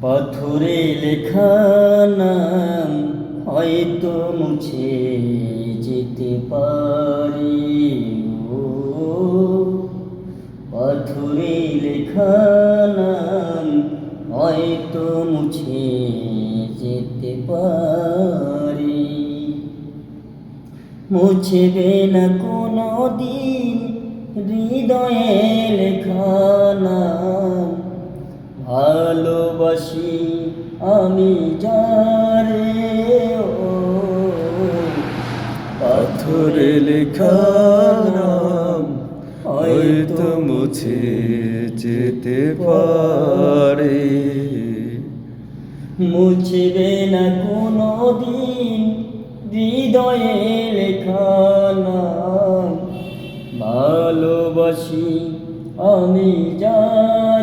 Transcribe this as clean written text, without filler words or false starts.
পাথরে লেখা নাম হয়তো মুছে যেতে পারে। ও পাথরে লেখা নাম হয়তো মুছে যেতে পারে। মুছবে না কোনো দিন হৃদয়ে লেখা নাম। ভালোবাসি আমি যারে, ও পাথরে লেখা নাম হয়তো মুছে যেতে পারে। মুছবে না কোনো দিন হৃদয়ে লেখা নাম। ভালোবাসি আমি যারে।